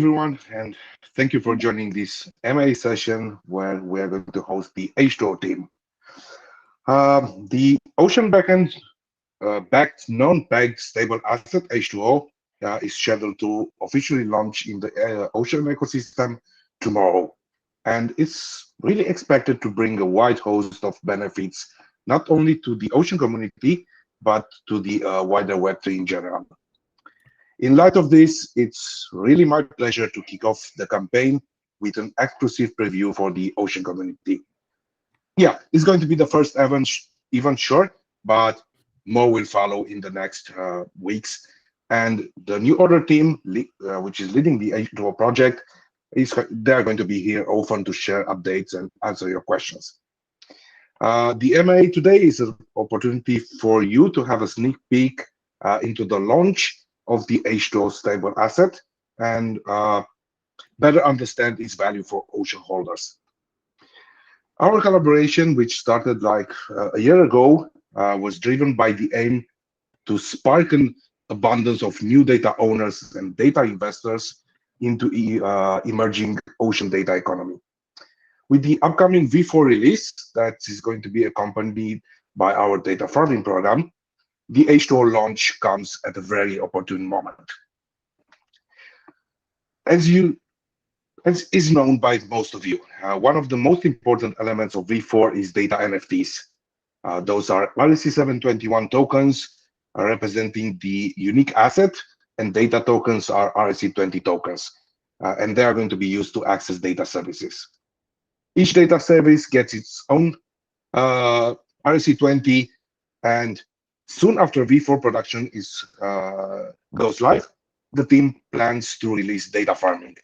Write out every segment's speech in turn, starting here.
everyone, and thank you for joining this MA session where we are going to host the H2O team. The ocean backend backed non-pegged stable asset H2O is scheduled to officially launch in the ocean ecosystem tomorrow, and it's really expected to bring a wide host of benefits not only to the ocean community but to the wider Web3 in general. In light of this, it's really my pleasure to kick off the campaign with an exclusive preview for the Ocean community. Yeah, it's going to be the first event short, but more will follow in the next weeks. And the New Order team, which is leading the H2O project, they're going to be here often to share updates and answer your questions. The MA today is an opportunity for you to have a sneak peek into the launch of the H2O stable asset and better understand its value for ocean holders. Our collaboration, which started like a year ago, was driven by the aim to spark an abundance of new data owners and data investors into emerging ocean data economy. With the upcoming V4 release that is going to be accompanied by our data farming program, the H2O launch comes at a very opportune moment. As is known by most of you, one of the most important elements of V4 is data NFTs. Those are RSC721 tokens representing the unique asset, and data tokens are RSC20 tokens, and they are going to be used to access data services. Each data service gets its own RSC20, and soon after V4 production goes live, the team plans to release data farming,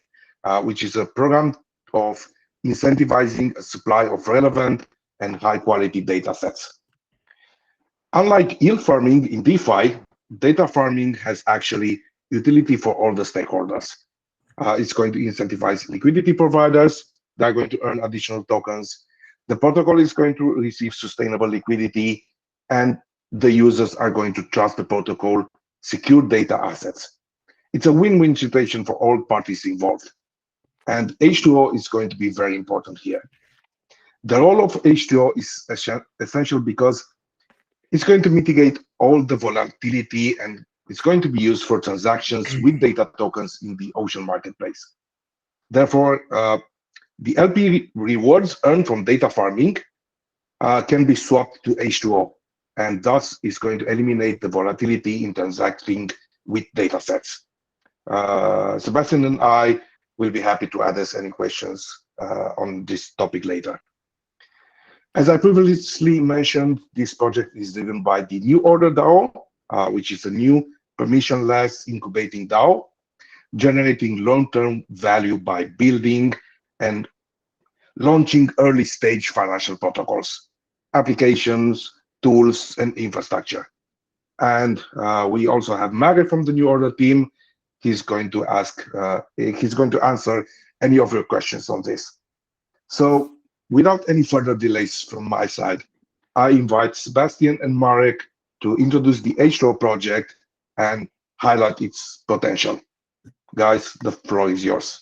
which is a program of incentivizing a supply of relevant and high-quality data sets. Unlike yield farming in DeFi, data farming has actually utility for all the stakeholders. It's going to incentivize liquidity providers. They're going to earn additional tokens. The protocol is going to receive sustainable liquidity, and the users are going to trust the protocol, secure data assets. It's a win-win situation for all parties involved. And H2O is going to be very important here. The role of H2O is essential because it's going to mitigate all the volatility, and it's going to be used for transactions with data tokens in the ocean marketplace. Therefore, the LP rewards earned from data farming can be swapped to H2O, and thus is going to eliminate the volatility in transacting with data sets. Sebastian and I will be happy to address any questions on this topic later. As I previously mentioned, this project is driven by the New Order DAO, which is a new permissionless incubating DAO, generating long-term value by building and launching early-stage financial protocols, applications, tools, and infrastructure. And we also have Marek from the New Order team. He's going to answer any of your questions on this. So without any further delays from my side, I invite Sebastian and Marek to introduce the H2O project and highlight its potential. Guys, the floor is yours.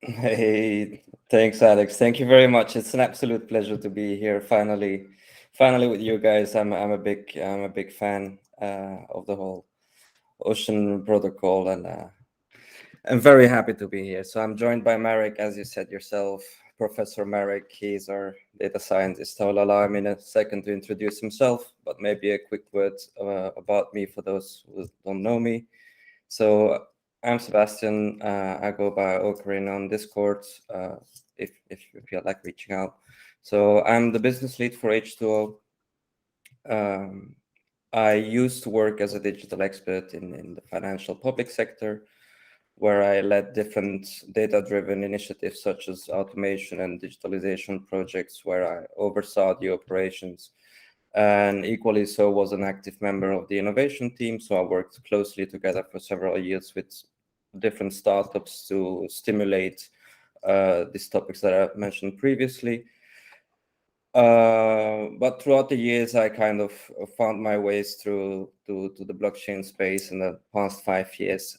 Hey, thanks, Alex. Thank you very much. It's an absolute pleasure to be here finally with you guys. I'm a big fan of the whole Ocean protocol, and I'm very happy to be here. So I'm joined by Marek, as you said yourself, Professor Marek. He's our data scientist. I'll allow him in a second to introduce himself, but maybe a quick word about me for those who don't know me. So I'm Sebastian. I go by Ocarin on Discord if you feel like reaching out. So I'm the business lead for H2O. I used to work as a digital expert in the financial public sector, where I led different data-driven initiatives such as automation and digitalization projects, where I oversaw the operations, and equally so was an active member of the innovation team. So I worked closely together for several years with different startups to stimulate these topics that I mentioned previously. But throughout the years, I kind of found my ways through to the blockchain space. In the past 5 years,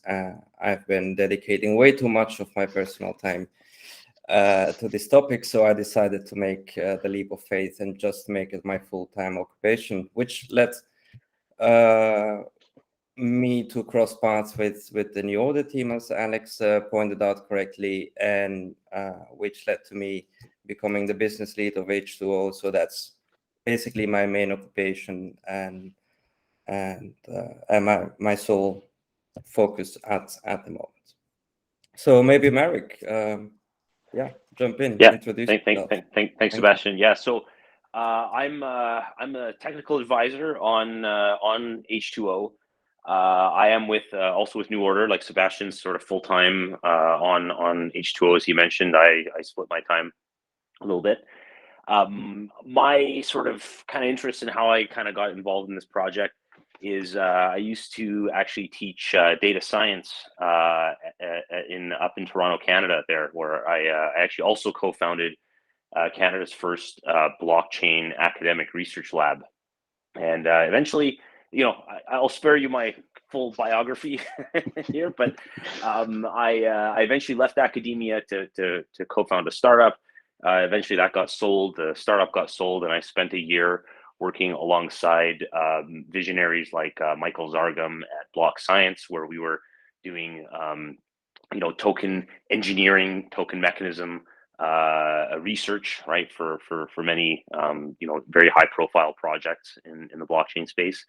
I've been dedicating way too much of my personal time to this topic. So I decided to make the leap of faith and just make it my full-time occupation, which led me to cross paths with the New Order team, as Alex pointed out correctly, and which led to me becoming the business lead of H2O. So that's basically my main occupation and my sole focus at the moment. So maybe Marek, jump in, introduce yourself. Thanks, Sebastian. Yeah, so I'm a technical advisor on H2O. I am also with New Order, like Sebastian's sort of full time on H2O, as he mentioned. I split my time a little bit. My sort of kind of interest in how I kind of got involved in this project is I used to actually teach data science up in Toronto, Canada, there, where I actually also co-founded Canada's first blockchain academic research lab. And eventually, I'll spare you my full biography here, but I eventually left academia to co-found a startup. Eventually that got sold, the startup got sold, and I spent a year working alongside visionaries like Michael Zargam at Block Science, where we were doing token engineering, token mechanism research, right, for many very high profile projects in the blockchain space.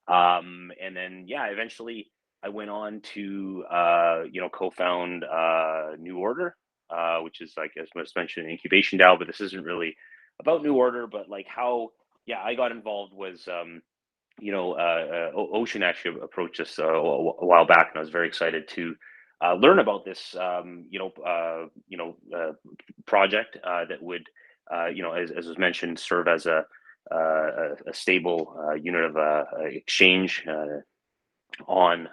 And then eventually I went on to co-found New Order, which is, like, as was mentioned, an incubation DAO, but this isn't really about New Order. But like how I got involved was Ocean actually approached us a while back, and I was very excited to learn about this project that would as was mentioned, serve as a stable unit of exchange on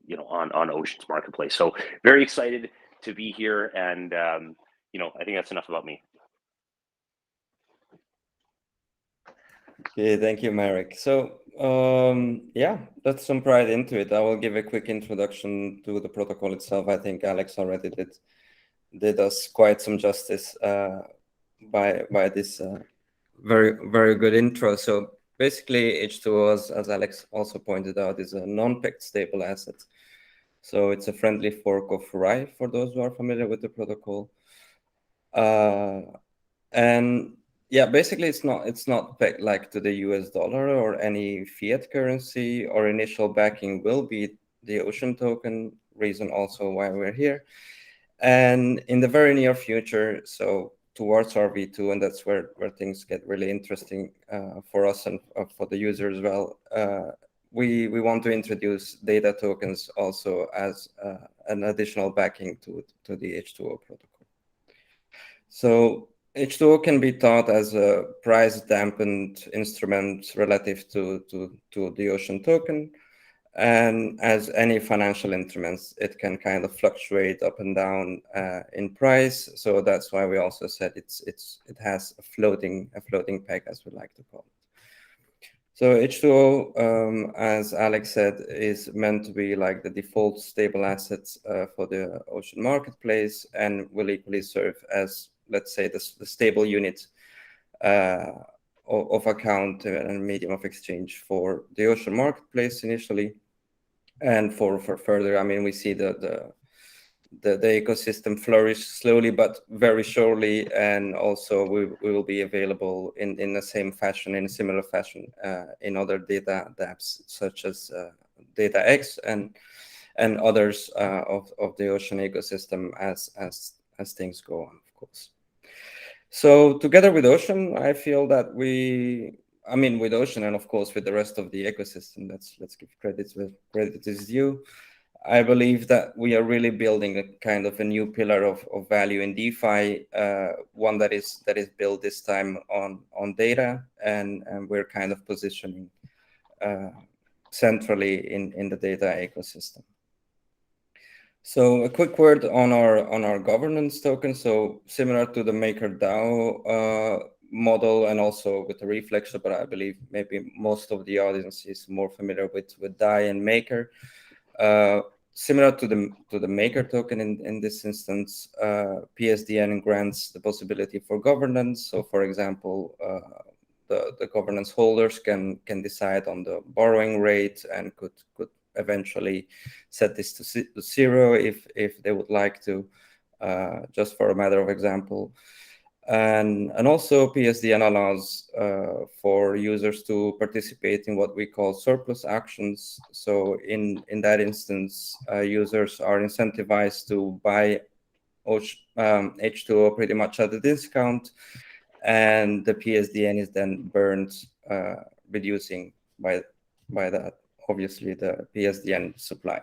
Ocean's marketplace. So very excited to be here, and I think that's enough about me. Okay, thank you, Marek. So let's jump right into it. I will give a quick introduction to the protocol itself. I think Alex already did us quite some justice by this very, very good intro. So basically, H2O, as Alex also pointed out, is a non-pegged stable asset. So it's a friendly fork of Rai, for those who are familiar with the protocol. And basically it's not pegged like to the US dollar or any fiat currency. Or initial backing will be the Ocean token, reason also why we're here. And in the very near future, so towards our V2, and that's where things get really interesting for us and for the user as well. We want to introduce data tokens also as an additional backing to the H2O protocol. So H2O can be thought as a price dampened instrument relative to the Ocean token. And as any financial instruments, it can kind of fluctuate up and down in price. So that's why we also said it has a floating peg, as we like to call it. So H2O, as Alex said, is meant to be like the default stable assets for the Ocean marketplace, and will equally serve as, let's say, the stable unit of account and medium of exchange for the Ocean marketplace initially. And for further, I mean, we see the ecosystem flourish slowly but very surely, and also we will be available in the same fashion, in a similar fashion, in other data dApps such as DataX and others of the Ocean ecosystem as things go on, of course. So together with Ocean, I feel that with Ocean and of course with the rest of the ecosystem, let's give credit where credit is due. I believe that we are really building a kind of a new pillar of value in DeFi, one that is built this time on data, and we're kind of positioning centrally in the data ecosystem. So a quick word on our governance token. So similar to the MakerDAO model and also with the reflection, but I believe maybe most of the audience is more familiar with DAI and Maker. Similar to the Maker token in this instance, PSDN grants the possibility for governance. So, for example, the governance holders can decide on the borrowing rate and could eventually set this to zero if they would like to, just for a matter of example. And also PSDN allows for users to participate in what we call surplus actions. So in that instance, users are incentivized to buy H2O pretty much at a discount, and the PSDN is then burned, reducing by that, obviously, the PSDN supply.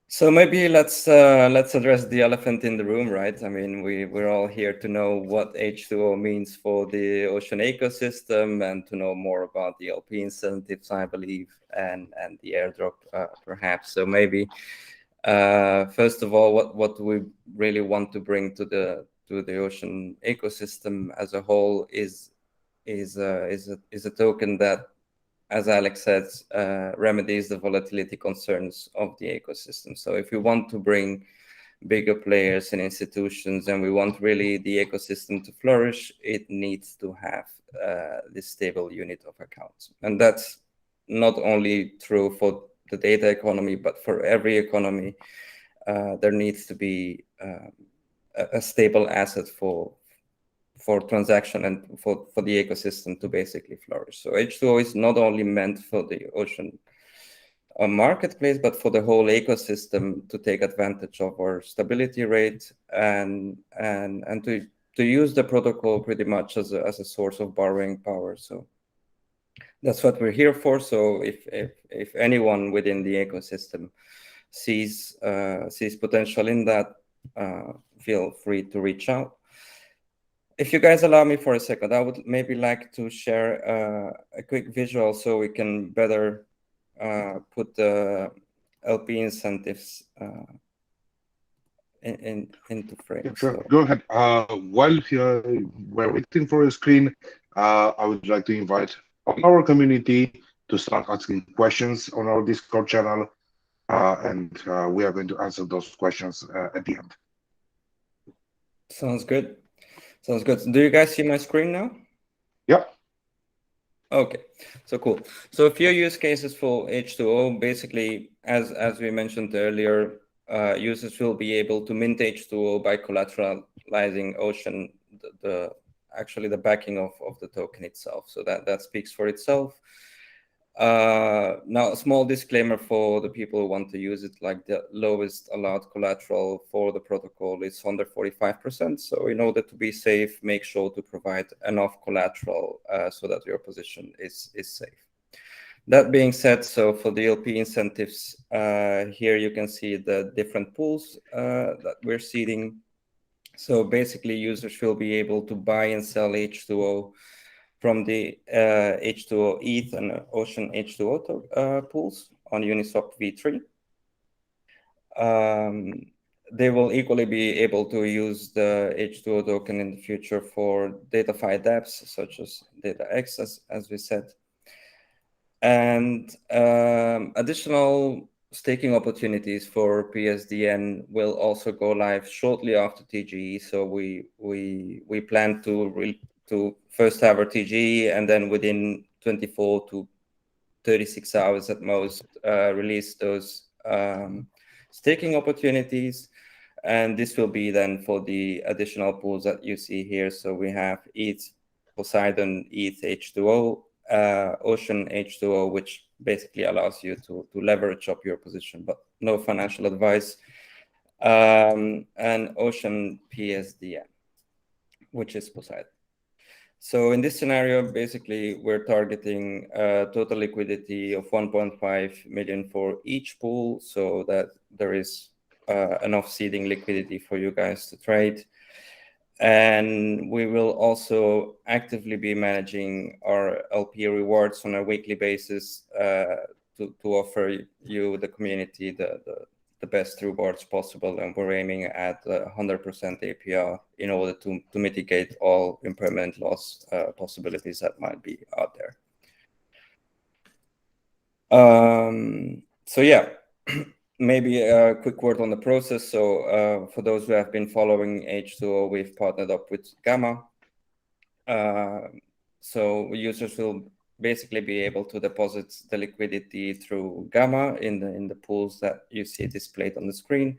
So maybe let's address the elephant in the room, right? I mean, we're all here to know what H2O means for the ocean ecosystem and to know more about the LP incentives, I believe, and the airdrop, perhaps. So maybe first of all, what do we really want to bring to the ocean ecosystem as a whole is a token that, as Alex said, remedies the volatility concerns of the ecosystem. So if we want to bring bigger players and institutions and we want really the ecosystem to flourish, it needs to have this stable unit of accounts. And that's not only true for the data economy, but for every economy, there needs to be a stable asset for transaction and for the ecosystem to basically flourish. So H2O is not only meant for the ocean marketplace, but for the whole ecosystem to take advantage of our stability rate and to use the protocol pretty much as a source of borrowing power. So that's what we're here for. So if anyone within the ecosystem sees potential in that, feel free to reach out. If you guys allow me for a second, I would maybe like to share a quick visual so we can better put the LP incentives into frame. Yeah, sure. So. Go ahead. While we're waiting for a screen, I would like to invite our community to start asking questions on our Discord channel, and we are going to answer those questions at the end. Sounds good. Sounds good. Do you guys see my screen now? Yeah. Okay, so cool. So a few use cases for H2O. Basically, as we mentioned earlier, users will be able to mint H2O by collateralizing Ocean, actually the backing of the token itself. So that speaks for itself. Now, a small disclaimer for the people who want to use it, like the lowest allowed collateral for the protocol is under 45%. So in order to be safe, make sure to provide enough collateral so that your position is safe. That being said, so for the LP incentives, here you can see the different pools that we're seeding. So basically, users will be able to buy and sell H2O from the H2O ETH and Ocean H2O pools on Uniswap v3. They will equally be able to use the H2O token in the future for DataFi dApps, such as DataX, as we said. And additional staking opportunities for PSDN will also go live shortly after TGE. So we plan to first have our TGE and then within 24 to 36 hours at most, release those staking opportunities. And this will be then for the additional pools that you see here. So we have ETH, Poseidon, ETH, H2O, Ocean H2O, which basically allows you to leverage up your position, but no financial advice, and Ocean PSDN, which is Poseidon. So in this scenario, basically, we're targeting total liquidity of 1.5 million for each pool, so that there is enough seeding liquidity for you guys to trade. And we will also actively be managing our LP rewards on a weekly basis to offer you, the community, the the best rewards possible, and we're aiming at 100% APR in order to mitigate all impermanent loss possibilities that might be out there. So yeah, maybe a quick word on the process. So for those who have been following H2O, we've partnered up with Gamma. So users will basically be able to deposit the liquidity through Gamma in the pools that you see displayed on the screen,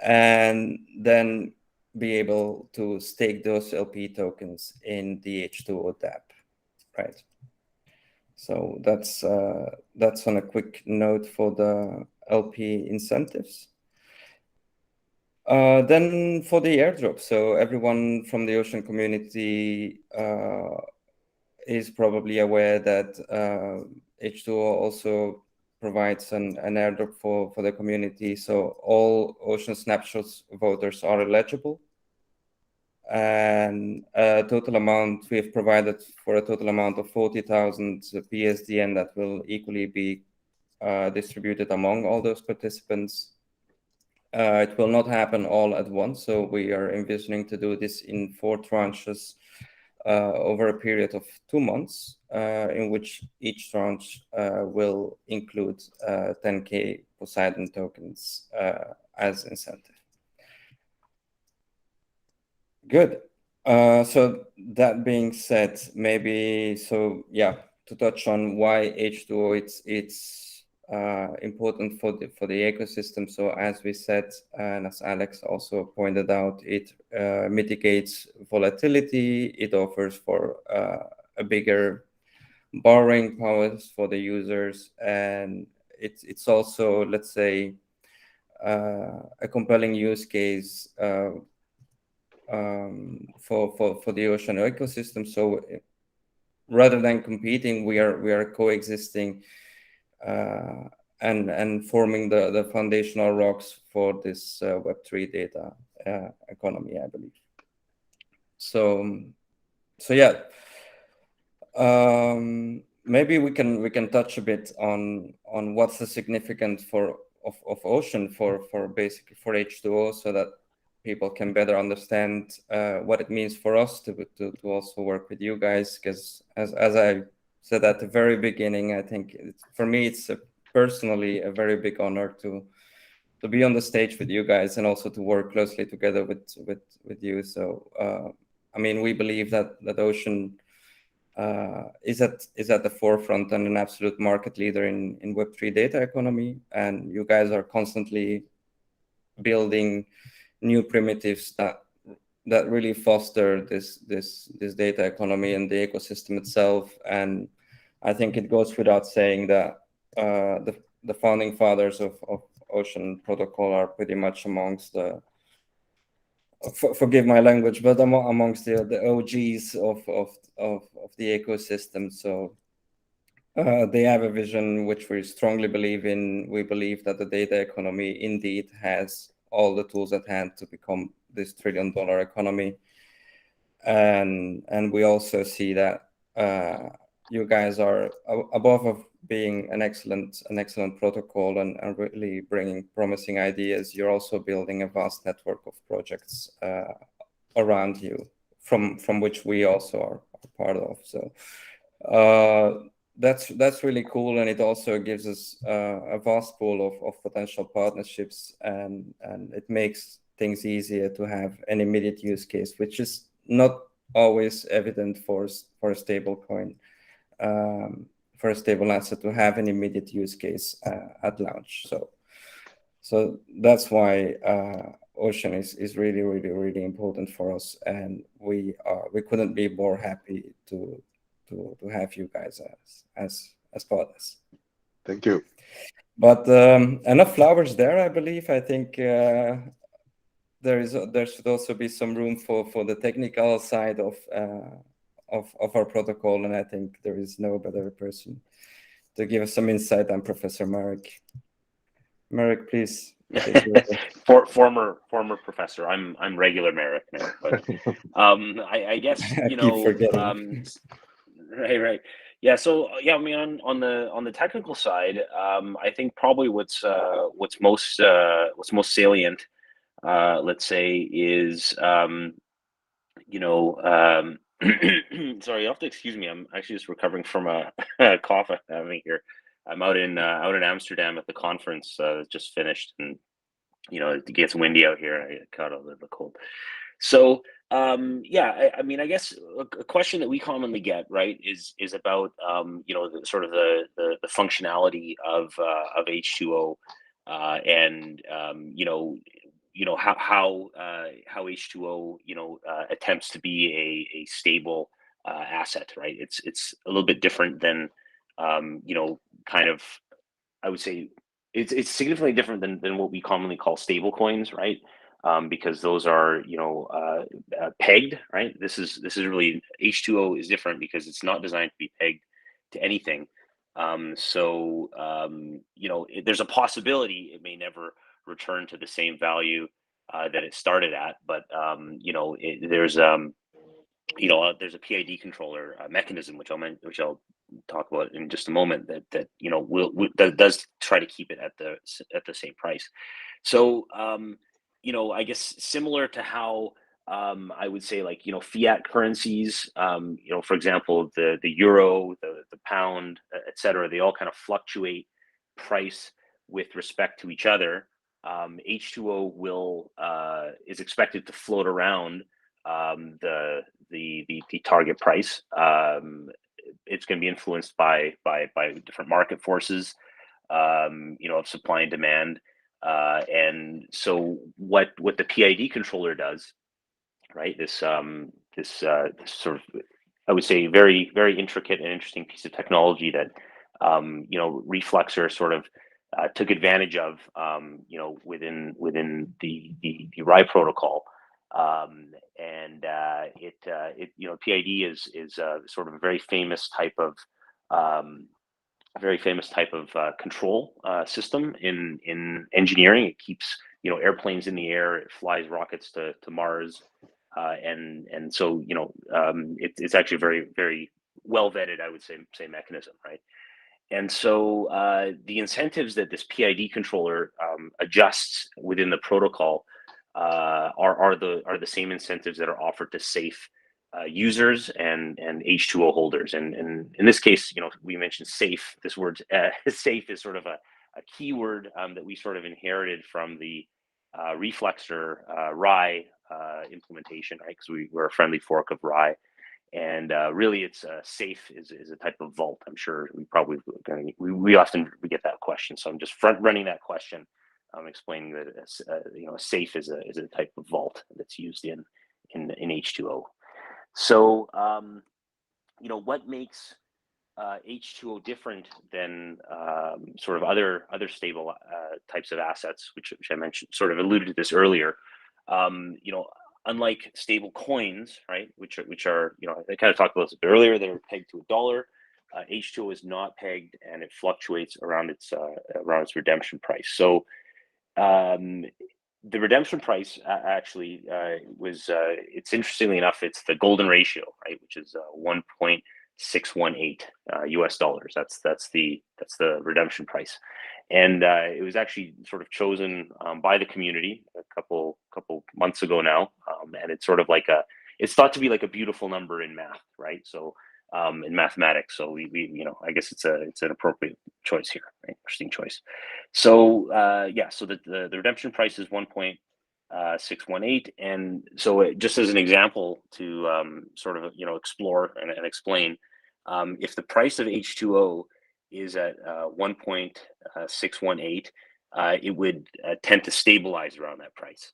and then be able to stake those LP tokens in the H2O dApp, right? So that's on a quick note for the LP incentives. Then for the airdrop, so everyone from the Ocean community is probably aware that H2O also provides an airdrop for the community. So all Ocean Snapshots voters are eligible. And a total amount, we have provided for a total amount of 40,000 PSDN that will equally be distributed among all those participants. It will not happen all at once, so we are envisioning to do this in 4 tranches over a period of 2 months, in which each tranche will include 10K Poseidon tokens as incentive. Good. So that being said, maybe to touch on why H2O it's important for the ecosystem. So as we said, and as Alex also pointed out, it mitigates volatility. It offers for a bigger borrowing powers for the users, and it's also, let's say, a compelling use case for the ocean ecosystem. So rather than competing, we are coexisting and forming the foundational rocks for this Web3 data economy, I believe. So yeah, maybe we can touch a bit on what's the significance of Ocean for basically for H2O, so that people can better understand what it means for us to also work with you guys. Because as I said at the very beginning, I think for me it's personally a very big honor to be on the stage with you guys and also to work closely together with you. So I mean, we believe that Ocean is at the forefront and an absolute market leader in Web3 data economy, and you guys are constantly building new primitives that really foster this data economy and the ecosystem itself. And I think it goes without saying that the founding fathers of Ocean Protocol are pretty much amongst the forgive my language, but amongst the OGs of the ecosystem. So they have a vision which we strongly believe in. We believe that the data economy indeed has all the tools at hand to become this $1 trillion economy, and we also see that you guys are above of being an excellent protocol and really bringing promising ideas. You're also building a vast network of projects around you, from which we also are part of. So that's really cool, and it also gives us a vast pool of potential partnerships, and it makes things easier to have an immediate use case, which is not always evident for a stable coin, for a stable asset to have an immediate use case at launch. So that's why Ocean is really important for us, and we couldn't be more happy to have you guys as partners. Thank you. But enough flowers there, I believe. I think there should also be some room for the technical side of our protocol, and I think there is no better person to give us some insight than Professor Marek. Marek, please. Former professor. I'm regular Marek now, but I guess Keep forgetting. Right. Yeah, so yeah, I mean, on the technical side, I think probably what's most salient, let's say, is you know, sorry, you have to excuse me. I'm actually just recovering from a cough I'm having here. I'm out in Amsterdam at the conference, just finished, and it gets windy out here. I caught a little cold. So yeah, I mean, I guess a question that we commonly get, right, is about the sort of the functionality of H2O, and how H2O attempts to be a stable asset, right? It's a little bit different than kind of, I would say it's significantly different than what we commonly call stable coins, right? Because those are pegged, right? This is really, H2O is different because it's not designed to be pegged to anything. There's a possibility it may never return to the same value that it started at, but there's a PID controller mechanism, which I'll talk about in just a moment, that does try to keep it at the same price. So I guess similar to how I would say, like, fiat currencies, for example, the euro, the pound, etc., they all kind of fluctuate price with respect to each other. H2O is expected to float around the target price. It's going to be influenced by different market forces, of supply and demand. And so what the PID controller does, right? This sort of, I would say, very, very intricate and interesting piece of technology that Reflexer sort of took advantage of, within the RAI protocol. PID is sort of a very famous type of control system in engineering. It keeps airplanes in the air. It flies rockets to Mars, and so it's actually very, very well vetted, I would say mechanism, right? And so the incentives that this PID controller adjusts within the protocol are the same incentives that are offered to safe users and H2O holders. And in this case, we mentioned safe. This word safe is sort of a keyword that we sort of inherited from the Reflexer RAI implementation, right? Because we're a friendly fork of RAI. And really, it's safe is a type of vault. I'm sure we often get that question, so I'm just front running that question. I'm explaining that a safe is a type of vault that's used in H2O. So what makes H2O different than sort of other stable types of assets, which I mentioned, sort of alluded to this earlier. Unlike stable coins, right, which are I kind of talked about this a bit earlier, they're pegged to $1. H2O is not pegged, and it fluctuates around its redemption price. So the redemption price actually it's, interestingly enough, it's the golden ratio, right, which is 1.618 US dollars. That's the redemption price. And it was actually sort of chosen by the community a couple months ago now, and it's sort of it's thought to be like a beautiful number in math, right? So in mathematics, so we I guess it's an appropriate choice here, right? Interesting choice. So so the redemption price is 1.618, and so just as an example to sort of explore and explain, if the price of H2O is at 1.618, it would tend to stabilize around that price.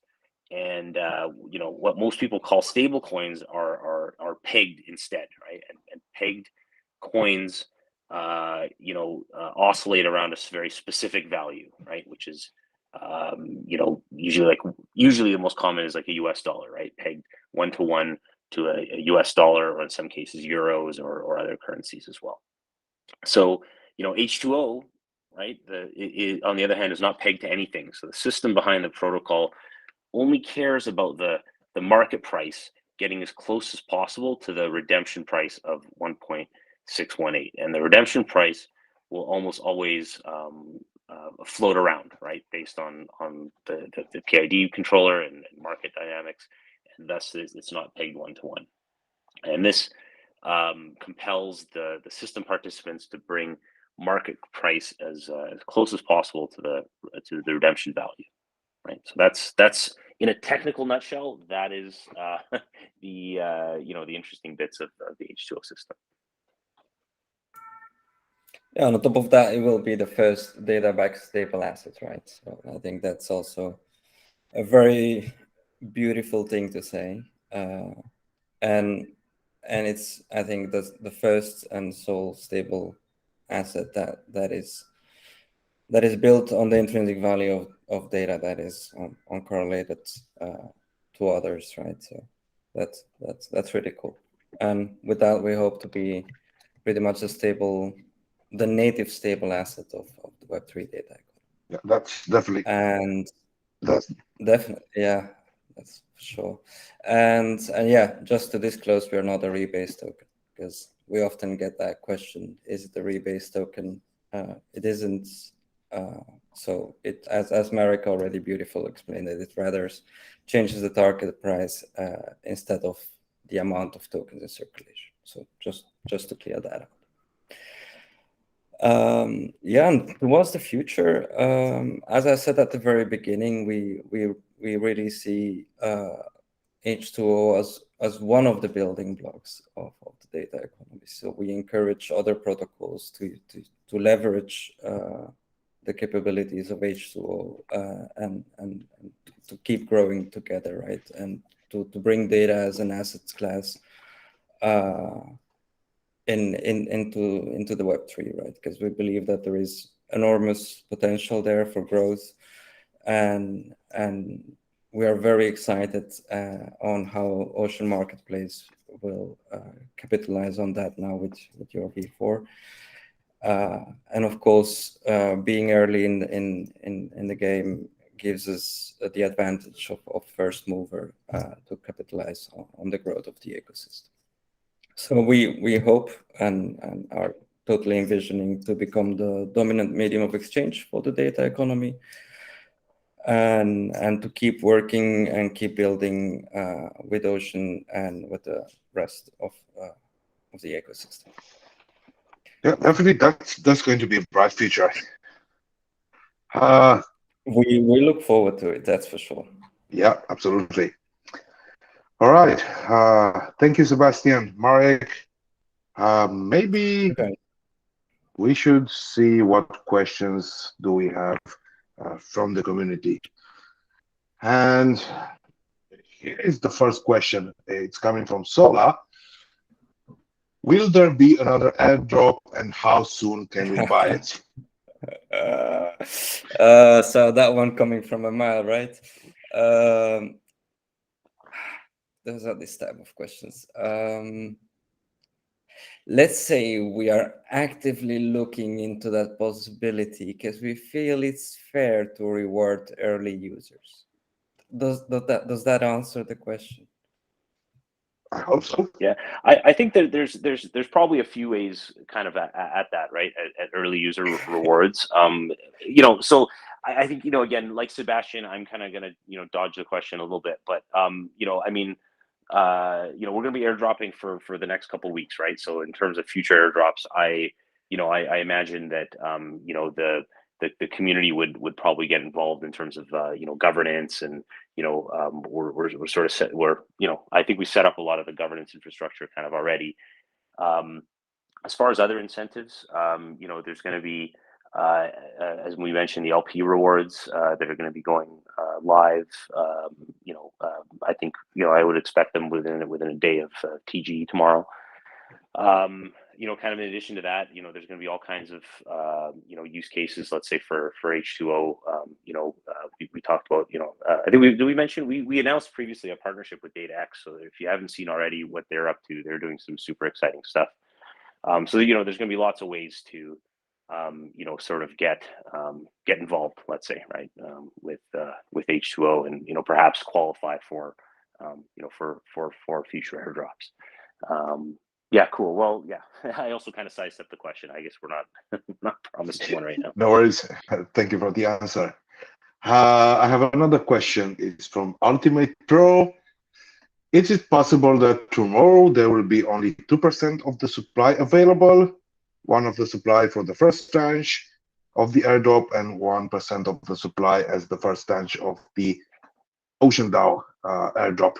And what most people call stable coins are pegged instead, right? And pegged coins oscillate around a very specific value, right? Which is usually the most common is like a US dollar, right? Pegged 1-to-1 to a US dollar, or in some cases euros or other currencies as well. So H2O, right, on the other hand, is not pegged to anything. So the system behind the protocol only cares about the market price getting as close as possible to the redemption price of 618, and the redemption price will almost always float around, right, based on the PID controller and market dynamics, and thus it's not pegged 1-to-1. And this compels the system participants to bring market price as close as possible to the redemption value, right? So that's in a technical nutshell. That is the interesting bits of the H2O system. Yeah, on top of that, it will be the first data-backed stable asset, right? So I think that's also a very beautiful thing to say, and it's, I think, that's the first and sole stable asset that is built on the intrinsic value of data that is uncorrelated to others, right? So that's really cool. And with that, we hope to be pretty much the native stable asset of the Web3 data. Yeah, that's definitely. And that's definitely, yeah, that's for sure. And yeah, just to disclose, we are not a rebase token, because we often get that question: is it a rebase token? It isn't. So it, as Marek already beautifully explained it rather changes the target price instead of the amount of tokens in circulation. So just to clear that out. Yeah, and towards the future, as I said at the very beginning, we really see H2O as one of the building blocks of the data economy. So we encourage other protocols to leverage the capabilities of H2O and to keep growing together, right? And to bring data as an assets class into the Web3, right? Because we believe that there is enormous potential there for growth, and we are very excited on how Ocean Marketplace will capitalize on that now with your V4. And of course, being early in the game gives us the advantage of first mover to capitalize on the growth of the ecosystem. So we hope and are totally envisioning to become the dominant medium of exchange for the data economy, and to keep working and keep building with Ocean and with the rest of the ecosystem. Yeah, definitely. That's going to be a bright future. We look forward to it. That's for sure. Yeah, absolutely. All right. Thank you, Sebastian. Marek, maybe we should see what questions do we have from the community. And here is the first question. It's coming from Sola. Will there be another airdrop, and how soon can we buy it? So that one coming from a mile, right? Those are this type of questions. Let's say we are actively looking into that possibility because we feel it's fair to reward early users. Does that answer the question? I hope so. Yeah, I think that there's probably a few ways kind of at that, right? At early user rewards. So I think, again, like Sebastian, I'm kind of gonna, dodge the question a little bit, but I mean, we're gonna be airdropping for the next couple of weeks, right? So in terms of future airdrops, I imagine that the community would probably get involved in terms of governance, and we're sort of set. I think we set up a lot of the governance infrastructure kind of already. As far as other incentives, there's going to be, as we mentioned, the LP rewards that are going to be going live. I think I would expect them within a day of TG tomorrow. Kind of in addition to that, there's going to be all kinds of use cases. Let's say for H2O, we talked about, I think we mentioned we announced previously a partnership with DataX. So if you haven't seen already what they're up to, they're doing some super exciting stuff. So there's going to be lots of ways to sort of get involved, let's say, right, with H2O, and perhaps qualify for for future airdrops. Yeah, cool. Well, yeah, I also kind of sidestepped the question. I guess we're not not promising one right now. No worries. Thank you for the answer. I have another question. It's from Ultimate Pro. Is it possible that tomorrow there will be only 2% of the supply available? One of the supply for the first tranche of the airdrop and 1% of the supply as the first tranche of the Ocean DAO airdrop.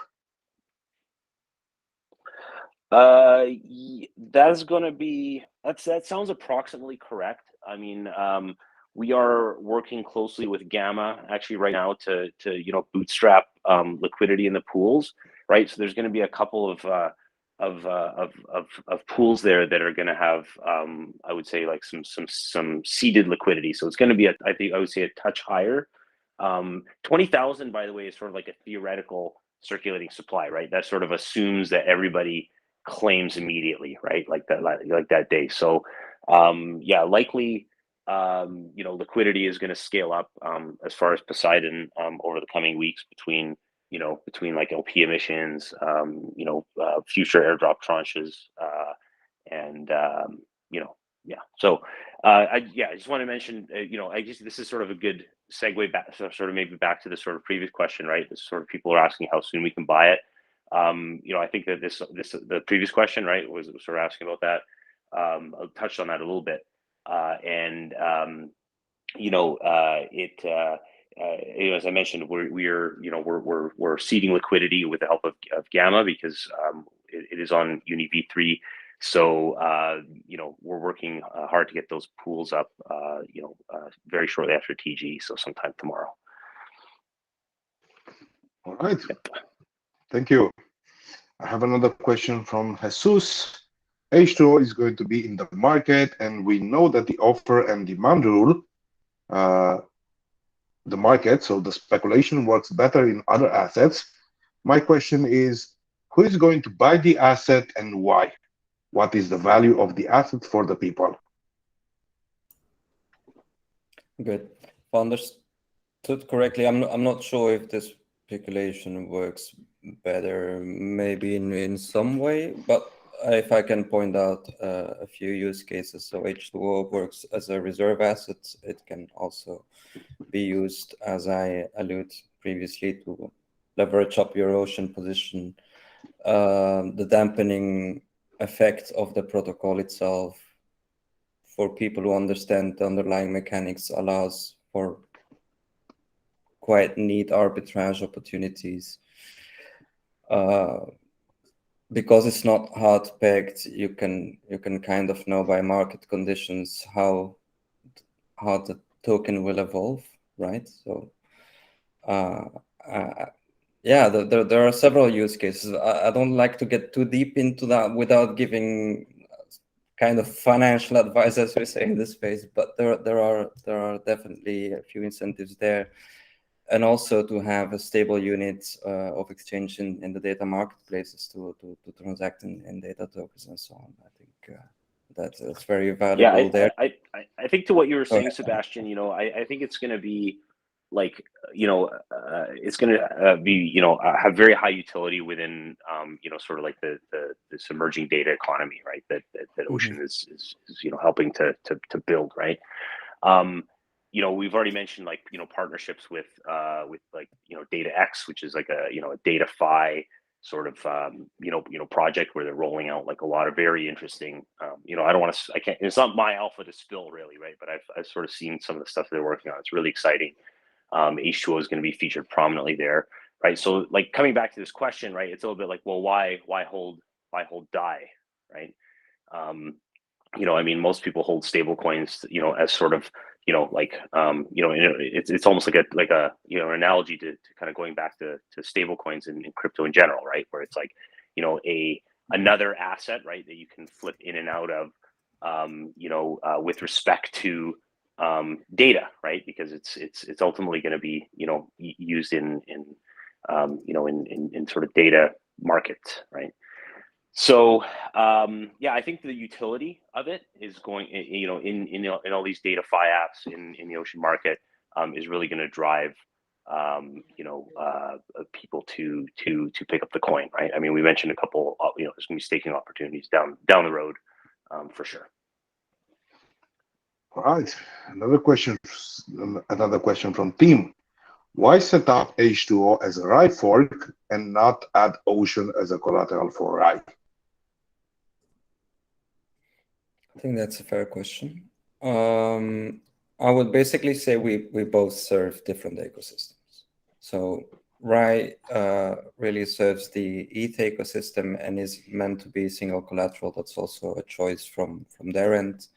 That's gonna be that sounds approximately correct. I mean, we are working closely with Gamma actually right now to bootstrap liquidity in the pools, right? So there's going to be a couple of pools there that are going to have I would say like some seeded liquidity. So it's going to be I think I would say a touch higher. 20,000 by the way is sort of like a theoretical circulating supply, right? That sort of assumes that everybody claims immediately, right? Like that day. So yeah, likely liquidity is going to scale up as far as Poseidon over the coming weeks between like LP emissions, future airdrop tranches, and yeah. So I just want to mention, I guess this is sort of a good segue back, sort of maybe back to the sort of previous question, right? This sort of people are asking how soon we can buy it. I think that the previous question, right, was sort of asking about that. I touched on that a little bit, and as I mentioned, we're seeding liquidity with the help of Gamma because it is on Uni V3. So we're working hard to get those pools up very shortly after TG, so sometime tomorrow. All right. Yep. Thank you. I have another question from Jesus. H2O is going to be in the market, and we know that the offer and demand rule the market, so the speculation works better in other assets. My question is, who is going to buy the asset and why? What is the value of the asset for the people? Good. If I understood correctly, I'm not sure if this speculation works better, maybe in some way, but if I can point out a few use cases. So H2O works as a reserve asset. It can also be used, as I alluded previously, to leverage up your ocean position. The dampening effect of the protocol itself for people who understand the underlying mechanics allows for quite neat arbitrage opportunities. Because it's not hard pegged, you can kind of know by market conditions how the token will evolve, right? So yeah, there are several use cases. I don't like to get too deep into that without giving kind of financial advice, as we say in this space, but there are definitely a few incentives there. And also to have a stable unit of exchange in the data marketplaces to transact in data tokens and so on. I think that's very valuable there. I think to what you were saying, Sebastian, I think it's going to be like, it's going to be, have very high utility within, sort of like this emerging data economy, right? That Ocean is helping to build, right? We've already mentioned like, partnerships with like, DataX, which is like a DataFi sort of, project where they're rolling out like a lot of very interesting, it's not my alpha to spill really, right? But I've sort of seen some of the stuff they're working on. It's really exciting. H2O is going to be featured prominently there, right? So like coming back to this question, right? It's a little bit like, well, why hold DAI, right? I mean, most people hold stable coins, as sort of, it's almost like a an analogy to kind of going back to stable coins in crypto in general, right? Where it's like, another asset, right, that you can flip in and out of, with respect to data, right? Because it's ultimately going to be, used in sort of data markets, right? So yeah, I think the utility of it is going, in all these DataFi apps in the Ocean market, is really going to drive people to pick up the coin, right? I mean, we mentioned a couple, there's going to be staking opportunities down the road, for sure. All right, another question from Tim. Why set up H2O as a RAI fork and not add Ocean as a collateral for RAI? I think that's a fair question. I would basically say we both serve different ecosystems. So RAI really serves the ETH ecosystem and is meant to be single collateral. That's also a choice from their end.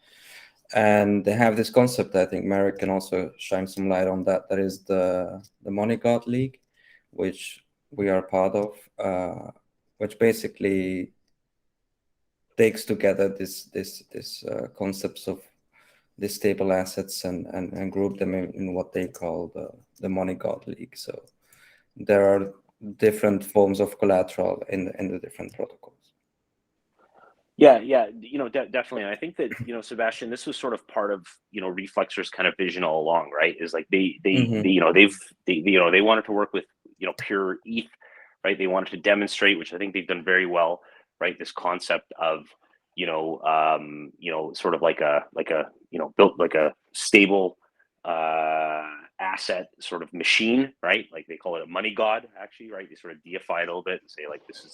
And they have this concept, I think Marek can also shine some light on that. That is the Money God League, which we are part of, which basically takes together this concepts of the stable assets and group them in what they call the Money God League. So there are different forms of collateral in the different protocols. Yeah, definitely. And I think that, Sebastian, this was sort of part of, Reflexer's kind of vision all along, right? Is like they wanted to work with, pure ETH, right? They wanted to demonstrate, which I think they've done very well, right? This concept of, sort of like a built like a stable asset sort of machine, right? Like they call it a money god, actually, right? They sort of deify it a little bit and say like this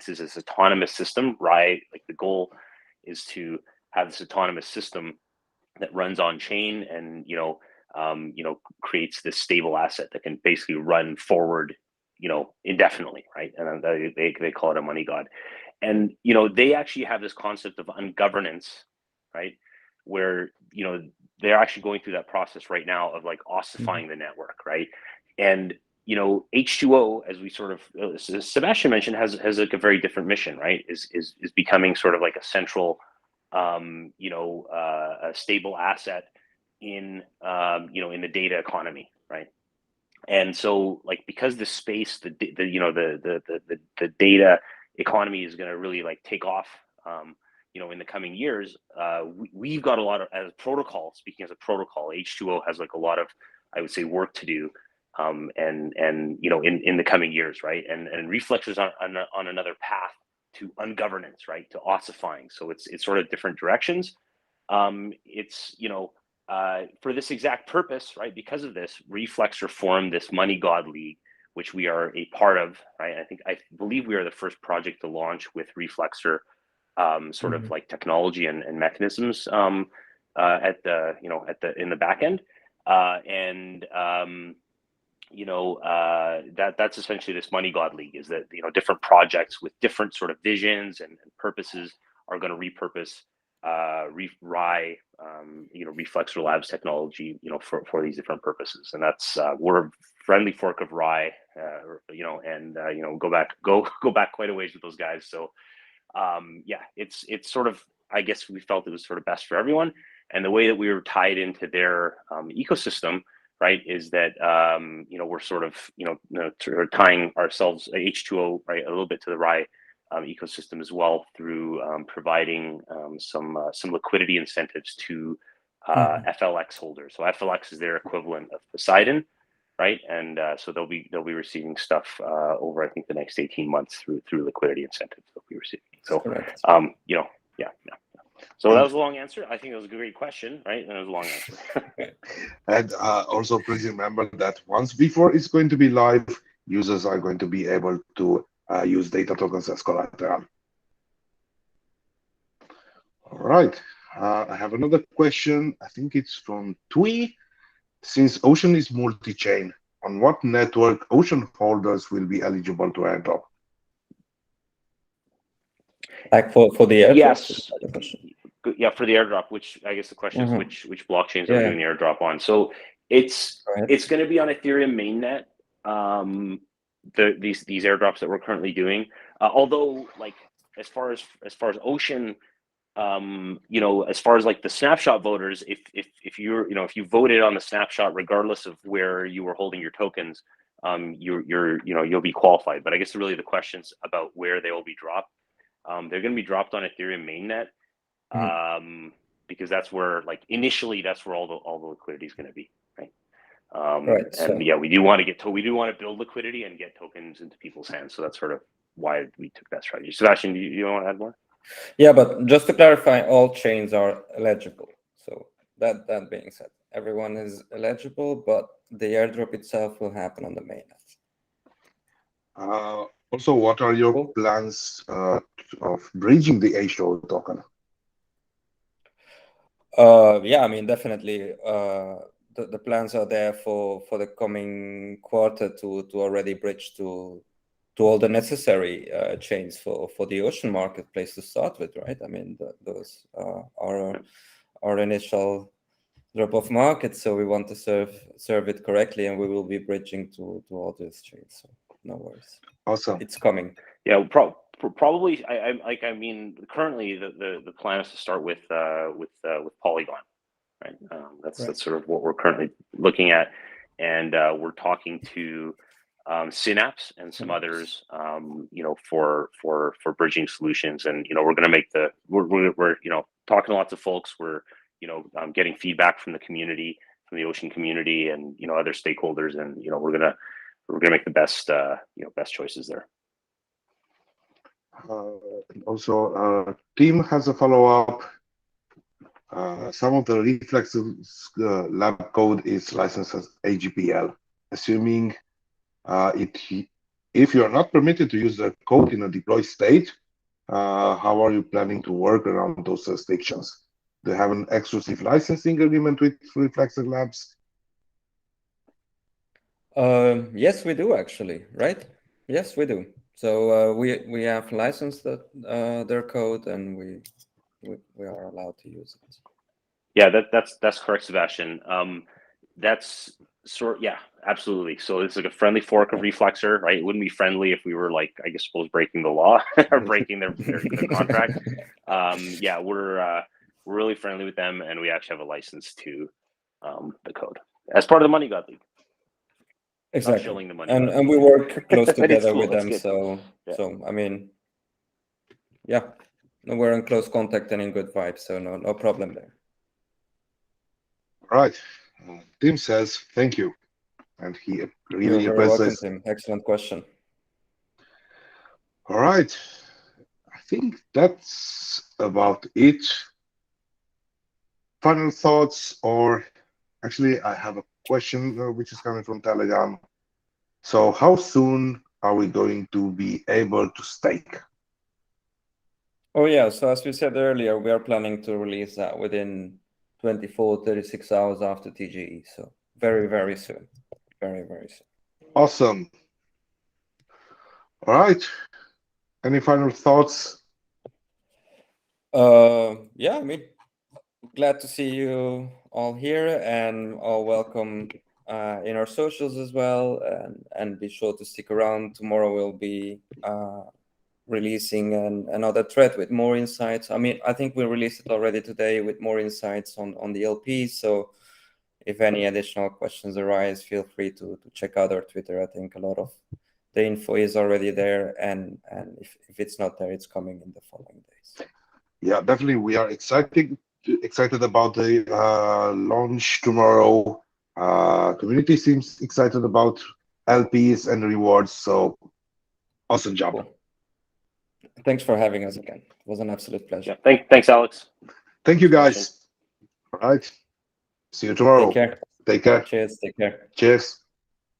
is this autonomous system, right? Like the goal is to have this autonomous system that runs on chain and creates this stable asset that can basically run forward, indefinitely, right? And they call it a money god. And they actually have this concept of ungovernance, right? Where they're actually going through that process right now of like ossifying the network, right? And H2O, as we sort of as Sebastian mentioned, has like a very different mission, right? Is becoming sort of like a central, a stable asset in in the data economy, right? And so like because the space, the data economy is going to really like take off, in the coming years, we've got a lot of, as a protocol, speaking as a protocol, H2O has like a lot of, I would say, work to do, and in the coming years, right? And Reflexer's on another path to ungovernance, right? To ossifying. So it's sort of different directions. It's for this exact purpose, right? Because of this, Reflexer formed this Money God League, which we are a part of, right? I believe we are the first project to launch with Reflexer, sort of like technology and mechanisms at the in the back end, that's essentially this Money God League. Is that different projects with different sort of visions and purposes are going to repurpose RAI, Reflexive Labs technology, for these different purposes. And that's we're a friendly fork of RAI, and go back quite a ways with those guys. So it's sort of, I guess we felt it was sort of best for everyone. And the way that we were tied into their ecosystem, right, is that we're sort of tying ourselves, H2O, right, a little bit to the RAI ecosystem as well through providing some liquidity incentives to FLX holders. So FLX is their equivalent of Poseidon, right? And so they'll be receiving stuff over, I think, the next 18 months through liquidity incentives they'll be receiving. So yeah. So that was a long answer. I think it was a great question, right? And it was a long answer. And also please remember that once V4 is going to be live, users are going to be able to use data tokens as collateral. All right. I have another question. I think it's from Tui. Since Ocean is multi-chain, on what network Ocean holders will be eligible to airdrop? Like for the airdrop? Yes. Yeah, for the airdrop, which I guess the question is which blockchains are we doing the airdrop on? So it's going to be on Ethereum mainnet. These airdrops that we're currently doing, although like as far as Ocean, as far as like the snapshot voters, if you voted on the snapshot, regardless of where you were holding your tokens, you'll be qualified. But I guess really the question's about where they will be dropped. They're going to be dropped on Ethereum mainnet, because that's where, like, initially that's where all the liquidity is going to be, right? Right. And So yeah, we do want to build liquidity and get tokens into people's hands. So that's sort of why we took that strategy. Sebastian, you want to add more? yeah, but just to clarify, all chains are eligible. So that being said, everyone is eligible, but the airdrop itself will happen on the mainnet. Also, what are your Cool. plans of bridging the H2O token? Yeah, I mean, definitely. The plans are there for the coming quarter to already bridge to all the necessary chains for the ocean marketplace to start with, right? I mean, those are our initial drop of market, so we want to serve it correctly, and we will be bridging to all those chains. So no worries. Awesome. It's coming. Yeah, probably. I mean, currently the plan is to start with Polygon, right? That's sort of what we're currently looking at, and we're talking to Synapse and some others, for bridging solutions, and we're going to make we're talking to lots of folks. We're getting feedback from the community, from the ocean community, and other stakeholders, and we're gonna make the best best choices there. Also, team has a follow-up. Some of the Rereflexive lab code is licensed as AGPL. Assuming if you are not permitted to use the code in a deployed state, how are you planning to work around those restrictions? Do you have an exclusive licensing agreement with Rereflexive Labs? Yes, we do actually, right? Yes, we do. So we have licensed their code, and we are allowed to use it. Yeah, that's correct, Sebastian. That's yeah, absolutely. So it's like a friendly fork of Reflexer, right? It wouldn't be friendly if we were like, I guess, suppose breaking the law or breaking their contract. Yeah, we're really friendly with them, and we actually have a license to the code as part of the Money God League. Exactly. Shilling the money and we work close together cool, with them. good. So Yeah. so I mean, yeah, we're in close contact and in good vibes. So no problem there. All right. Tim says thank you, and he really You're very welcome, emphasizes. Tim. Excellent question. All right. I think that's about it. Final thoughts, or actually, I have a question which is coming from Telegram. So, how soon are we going to be able to stake? Oh yeah, so as we said earlier, we are planning to release that within 24, 36 hours after TGE. So very, very soon. Very, very soon. Awesome. All right. Any final thoughts? Yeah, I mean, glad to see you all here, and all welcome in our socials as well, and be sure to stick around. Tomorrow we'll be releasing another thread with more insights. I mean, I think we released it already today with more insights on the LP. So if any additional questions arise, feel free to check out our Twitter. I think a lot of the info is already there, and if it's not there, it's coming in the following days. Yeah, definitely. We are excited about the launch tomorrow. Community seems excited about LPs and rewards. So awesome job. Cool. Thanks for having us again. It was an absolute pleasure. Yeah, thanks, Alex. Thank you, guys. All right. See you tomorrow. Take care. Take care. Cheers. Take care. Cheers.